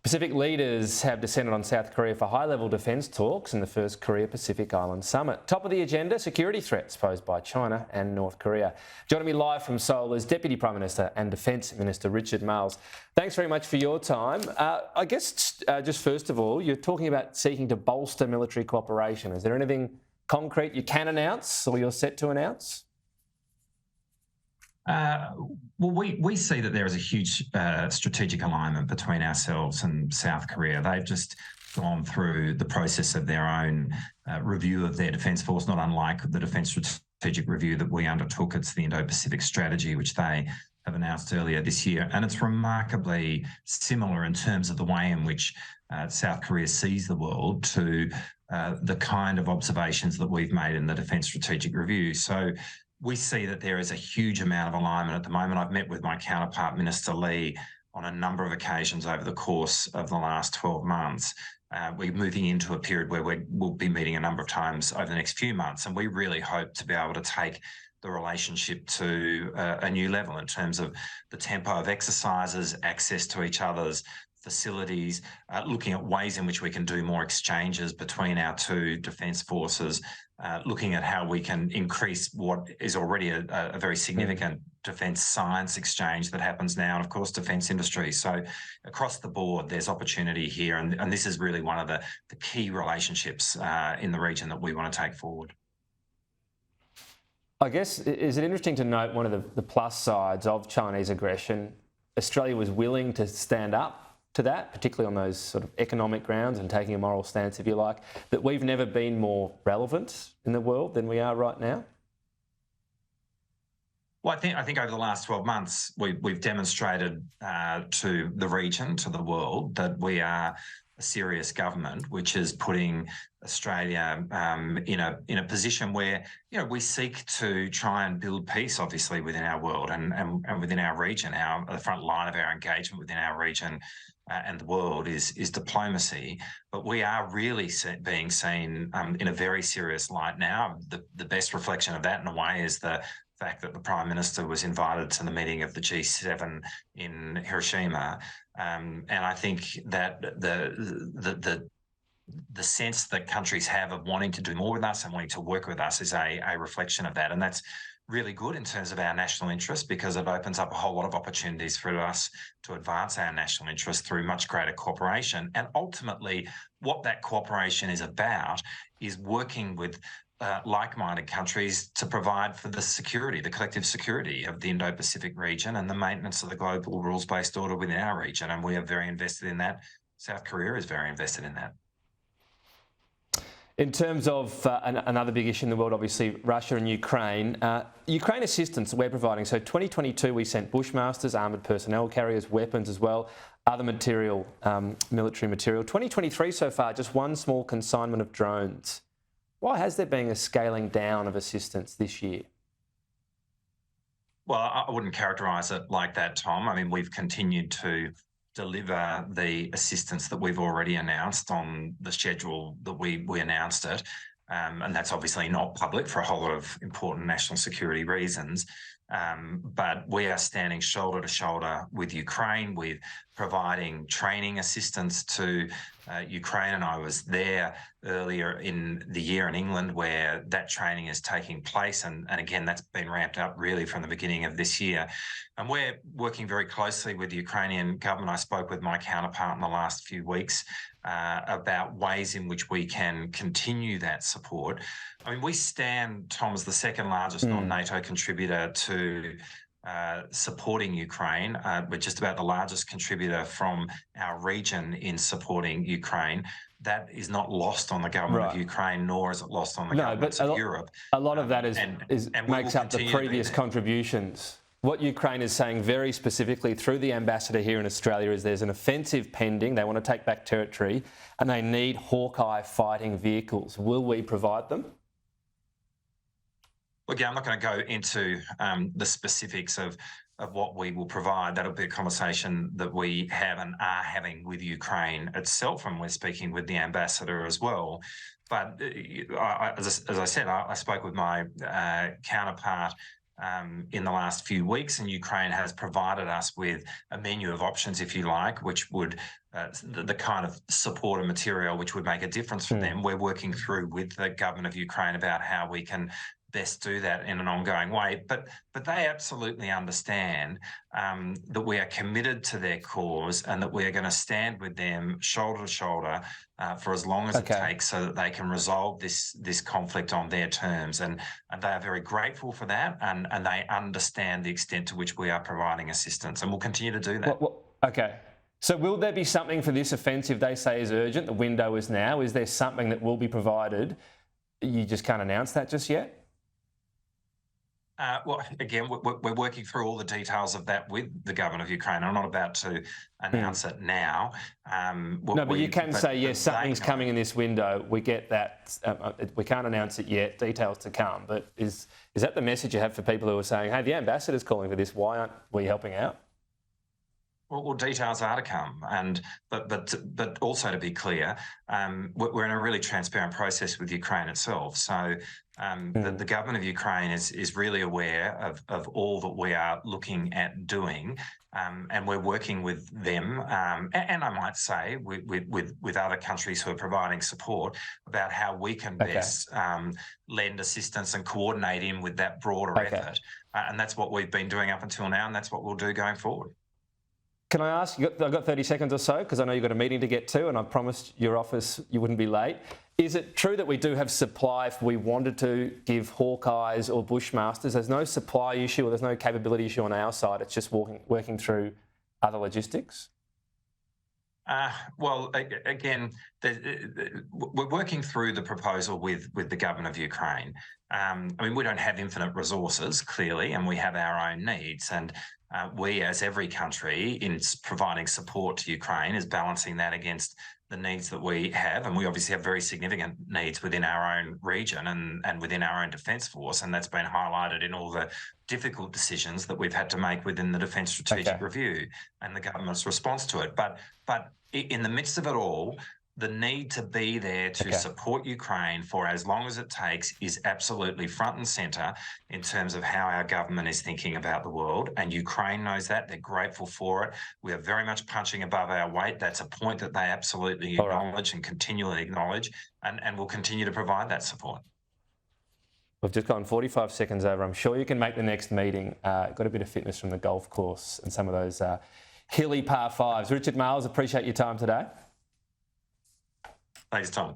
Pacific leaders have descended on South Korea for high-level defence talks in the first Korea-Pacific Island Summit. Top of the agenda, security threats posed by China and North Korea. Joining me live from Seoul is Deputy Prime Minister and Defence Minister Richard Marles. Thanks very much for your time. I guess just first of all, you're talking about seeking to bolster military cooperation. Is there anything concrete you can announce or you're set to announce? Well, we see that there is a huge strategic alignment between ourselves and South Korea. They've just gone through the process of their own review of their defence force, not unlike the defence strategic review that we undertook. It's the Indo-Pacific strategy, which they have announced earlier this year. And it's remarkably similar in terms of the way in which South Korea sees the world to the kind of observations that we've made in the defence strategic review. So we see that there is a huge amount of alignment at the moment. I've met with my counterpart, Minister Lee, on a number of occasions over the course of the last 12 months. We're moving into a period where we'll be meeting a number of times over the next few months, and we really hope to be able to take the relationship to a new level in terms of the tempo of exercises, access to each other's facilities, looking at ways in which we can do more exchanges between our two defence forces, looking at how we can increase what is already a very significant defence science exchange that happens now, and of course defence industry. So across the board there's opportunity here, and this is really one of the key relationships in the region that we want to take forward. I guess, is it interesting to note one of the plus sides of Chinese aggression? Australia was willing to stand up to that, particularly on those sort of economic grounds and taking a moral stance, if you like, that we've never been more relevant in the world than we are right now? Well, I think over the last 12 months, we've demonstrated to the region, to the world, that we are a serious government, which is putting Australia in a position where, you know, we seek to try and build peace, obviously, within our world and within our region. The front line of our engagement within our region and the world is diplomacy, but we are really being seen in a very serious light now. The best reflection of that, in a way, is the fact that the Prime Minister was invited to the meeting of the G7 in Hiroshima, and I think that the sense that countries have of wanting to do more with us and wanting to work with us is a reflection of that, and that's really good in terms of our national interest, because it opens up a whole lot of opportunities for us to advance our national interest through much greater cooperation. And ultimately, what that cooperation is about is working with like-minded countries to provide for the security, the collective security of the Indo-Pacific region and the maintenance of the global rules-based order within our region. And we are very invested in that. South Korea is very invested in that. In terms of another big issue in the world, obviously, Russia and Ukraine. Ukraine assistance we're providing. So 2022, we sent Bushmasters, armoured personnel carriers, weapons as well, other material, military material. 2023 so far, just one small consignment of drones. Why has there been a scaling down of assistance this year? Well, I wouldn't characterise it like that, Tom. I mean, we've continued to deliver the assistance that we've already announced on the schedule that we announced it. And that's obviously not public for a whole lot of important national security reasons. But we are standing shoulder to shoulder with Ukraine, with providing training assistance to Ukraine. And I was there earlier in the year in England where that training is taking place. And again, that's been ramped up really from the beginning of this year. And we're working very closely with the Ukrainian government. I spoke with my counterpart in the last few weeks about ways in which we can continue that support. I mean, we stand, Tom, as the second largest non-NATO contributor to supporting Ukraine. We're just about the largest contributor from our region in supporting Ukraine. That is not lost on the government of Ukraine, nor is it lost on the governments of Europe. A lot of that makes up the previous contributions. What Ukraine is saying very specifically through the ambassador here in Australia is there's an offensive pending, they want to take back territory, and they need Hawkeye fighting vehicles. Will we provide them? Again, I'm not going to go into the specifics of what we will provide. That'll be a conversation that we have and are having with Ukraine itself, and we're speaking with the ambassador as well. But as I said, I spoke with my counterpart in the last few weeks, and Ukraine has provided us with a menu of options, if you like, which would the kind of support and material which would make a difference for them. We're working through with the government of Ukraine about how we can best do that in an ongoing way. But they absolutely understand that we are committed to their cause and that we are going to stand with them shoulder to shoulder for as long as it takes, so that they can resolve this conflict on their terms. And they are very grateful for that, and they understand the extent to which we are providing assistance, and we'll continue to do that. Okay. So will there be something for this offensive they say is urgent? The window is now. Is there something that will be provided? You just can't announce that just yet? Well, again, we're working through all the details of that with the government of Ukraine. I'm not about to announce it now. No, but you can say, yes, something's coming in this window. We get that. We can't announce it yet. Details to come. But is that the message you have for people who are saying, hey, the ambassador's calling for this. Why aren't we helping out? Well, details are to come, but also to be clear, we're in a really transparent process with Ukraine itself. So the government of Ukraine is really aware of all that we are looking at doing, and we're working with them, and I might say with other countries who are providing support about how we can best lend assistance and coordinate in with that broader effort. And that's what we've been doing up until now, and that's what we'll do going forward. Can I ask, I've got 30 seconds or so, because I know you've got a meeting to get to, and I promised your office you wouldn't be late. Is it true that we do have supply if we wanted to give Hawkeyes or Bushmasters? There's no supply issue or there's no capability issue on our side. It's just working through other logistics? Well, again, we're working through the proposal with the government of Ukraine. I mean, we don't have infinite resources, clearly, and we have our own needs. And we, as every country, in providing support to Ukraine, is balancing that against the needs that we have. And we obviously have very significant needs within our own region and within our own defence force. And that's been highlighted in all the difficult decisions that we've had to make within the Defence Strategic Review and the government's response to it. But in the midst of it all, the need to be there to support Ukraine for as long as it takes is absolutely front and centre in terms of how our government is thinking about the world. And Ukraine knows that. They're grateful for it. We are very much punching above our weight. That's a point that they absolutely acknowledge and continually acknowledge, and will continue to provide that support. We've just gone 45 seconds over. I'm sure you can make the next meeting. Got a bit of fitness from the golf course and some of those hilly par fives. Richard Marles, appreciate your time today. Thanks, Tom.